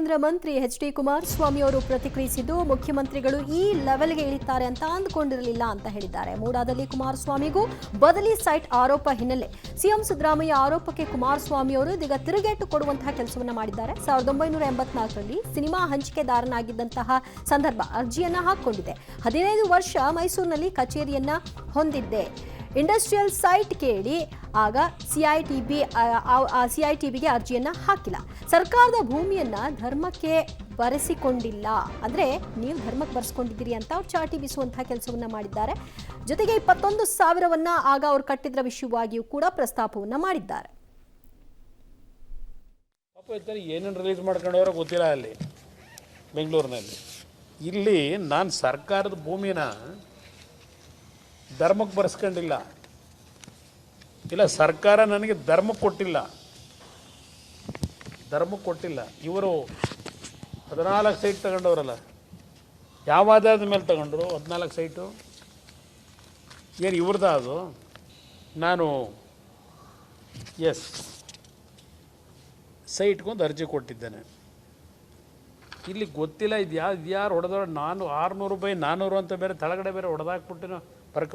ಕೇಂದ್ರ ಮಂತ್ರಿ ಎಚ್.ಡಿ. ಕುಮಾರಸ್ವಾಮಿ ಅವರು ಪ್ರತಿಕ್ರಿಯಿಸಿದ್ದು, ಮುಖ್ಯಮಂತ್ರಿಗಳು ಈ ಲೆವೆಲ್ಗೆ ಇಳಿತಾರೆ ಅಂತ ಅಂದುಕೊಂಡಿರಲಿಲ್ಲ ಅಂತ ಹೇಳಿದ್ದಾರೆ. ಮೂಡಾದಲ್ಲಿ ಕುಮಾರಸ್ವಾಮಿಗೂ ಬದಲಿ ಸೈಟ್ ಆರೋಪ ಹಿನ್ನೆಲೆ ಸಿಎಂ ಸಿದ್ದರಾಮಯ್ಯ ಆರೋಪಕ್ಕೆ ಕುಮಾರಸ್ವಾಮಿ ಅವರು ಇದೀಗ ತಿರುಗೇಟು ಕೊಡುವಂತಹ ಕೆಲಸವನ್ನ ಮಾಡಿದ್ದಾರೆ. 1984ರಲ್ಲಿ ಸಿನಿಮಾ ಹಂಚಿಕೆದಾರನಾಗಿದ್ದಂತಹ ಸಂದರ್ಭ ಅರ್ಜಿಯನ್ನ ಹಾಕಿಕೊಂಡಿದೆ. 15 ವರ್ಷ ಮೈಸೂರಿನಲ್ಲಿ ಕಚೇರಿಯನ್ನ ಹೊಂದಿದ್ದೆ. ಇಂಡಸ್ಟ್ರಿಯಲ್ ಸೈಟ್ ಕೇಳಿ ಆಗ ಸಿಐಟಿಬಿಗೆ ಅರ್ಜಿಯನ್ನ ಹಾಕಿಲ್ಲ. ಸರ್ಕಾರದ ಭೂಮಿಯನ್ನ ಧರ್ಮಕ್ಕೆ ಬರೆಸಿಕೊಂಡಿಲ್ಲ, ಅಂದ್ರೆ ನೀವು ಧರ್ಮಕ್ಕೆ ಬರೆಸ್ಕೊಂಡಿದ್ದೀರಿ ಅಂತ ಅವ್ರು ಚಾಟಿ ಬೀಸುವಂತಹ ಕೆಲಸವನ್ನ ಮಾಡಿದ್ದಾರೆ. ಜೊತೆಗೆ 21,000ವನ್ನ ಆಗ ಅವ್ರು ಕಟ್ಟಿದ್ರ ವಿಷಯವಾಗಿಯೂ ಕೂಡ ಪ್ರಸ್ತಾಪವನ್ನ ಮಾಡಿದ್ದಾರೆ. ಏನೇನು ರಿಲೀಸ್ ಮಾಡ್ಕೊಂಡವ್ರ ಗೊತ್ತಿಲ್ಲ ಅಲ್ಲಿ ಬೆಂಗಳೂರಿನಲ್ಲಿ. ಇಲ್ಲಿ ನಾನು ಸರ್ಕಾರದ ಭೂಮಿನ ಧರ್ಮಕ್ಕೆ ಬರೆಸ್ಕೊಂಡಿಲ್ಲ, ಇಲ್ಲ ಸರ್ಕಾರ ನನಗೆ ಧರ್ಮಕ್ಕೆ ಕೊಟ್ಟಿಲ್ಲ. ಇವರು 14 ಸೈಟ್ ತಗೊಂಡವ್ರಲ್ಲ, ಯಾವ ಆಧಾರದ ಮೇಲೆ ತಗೊಂಡ್ರು? 14 ಸೈಟು ಏನು ಇವ್ರದ? ಅದು ನಾನು ಸೈಟ್ಗೊಂದು ಅರ್ಜಿ ಕೊಟ್ಟಿದ್ದೇನೆ. ಇಲ್ಲಿ ಗೊತ್ತಿಲ್ಲ ಇದು ಯಾರು ಹೊಡೆದವ್ರು. ನಾನು 600 ರೂಪಾಯಿ 400 ಅಂತ ಬೇರೆ ತಳಗಡೆ ಬೇರೆ ಹೊಡೆದಾಕ್ಬಿಟ್ಟು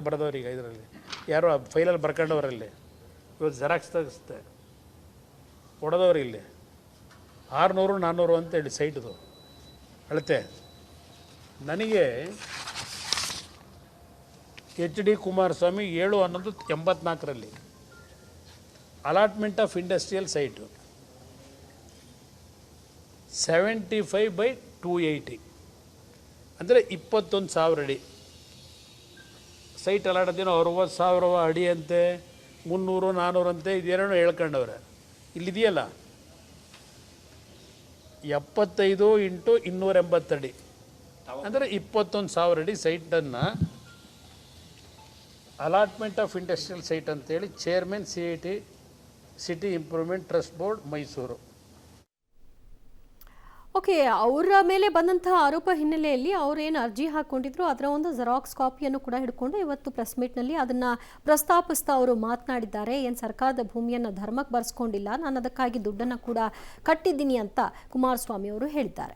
ಬರೆದವ್ರಿಗೆ ಇದರಲ್ಲಿ ಯಾರೋ ಫೈಲಲ್ಲಿ ಬರ್ಕೊಂಡವರಲ್ಲಿ ಇವತ್ತು ಜೆರಾಕ್ಸ್ ತೆಗಿಸ್ತೆ ಹೊಡೆದವ್ರು. ಇಲ್ಲಿ 600 400 ಅಂತೇಳಿ ಸೈಟ್ದು ಅಳತೆ. ನನಗೆ ಎಚ್.ಡಿ. ಕುಮಾರಸ್ವಾಮಿ 7/11/84ರಲ್ಲಿ ಅಲಾಟ್ಮೆಂಟ್ ಆಫ್ ಇಂಡಸ್ಟ್ರಿಯಲ್ ಸೈಟು 75/280 ಅಂದರೆ 21,000 ಅಡಿ ಸೈಟ್ ಅಲಾಟದೇನೋ 60,000 ಅಡಿ ಅಂತೆ, 300 400 ಅಂತೆ, ಇದೇನೋ ಹೇಳ್ಕೊಂಡವ್ರೆ. ಇಲ್ಲಿದೆಯಲ್ಲ 75 × 280 ಅಡಿ ಅಂದರೆ 21,000 ಅಡಿ ಸೈಟನ್ನು ಅಲಾಟ್ಮೆಂಟ್ ಆಫ್ ಇಂಡಸ್ಟ್ರಿಯಲ್ ಸೈಟ್ ಅಂತೇಳಿ chairman city improvement trust board Mysuru. Okay, ಅವರ ಮೇಲೆ ಬಂದಂತಹ ಆರೋಪ ಹಿನ್ನೆಲೆಯಲ್ಲಿ ಅವರೇನು ಅರ್ಜಿ ಹಾಕೊಂಡಿದ್ರು ಅದರ ಒಂದು ಜೆರಾಕ್ಸ್ ಕಾಪಿಯನ್ನು ಕೂಡ ಹಿಡ್ಕೊಂಡು ಇವತ್ತು ಪ್ರೆಸ್ ಮೀಟ್ನಲ್ಲಿ ಅದನ್ನು ಪ್ರಸ್ತಾಪಿಸ್ತಾ ಅವರು ಮಾತನಾಡಿದ್ದಾರೆ. ಏನು ಸರ್ಕಾರದ ಭೂಮಿಯನ್ನು ಧರ್ಮಕ್ಕೆ ಬರೆಸ್ಕೊಂಡಿಲ್ಲ, ನಾನು ಅದಕ್ಕಾಗಿ ದುಡ್ಡನ್ನು ಕೂಡ ಕಟ್ಟಿದ್ದೀನಿ ಅಂತ ಕುಮಾರಸ್ವಾಮಿ ಅವರು ಹೇಳಿದ್ದಾರೆ.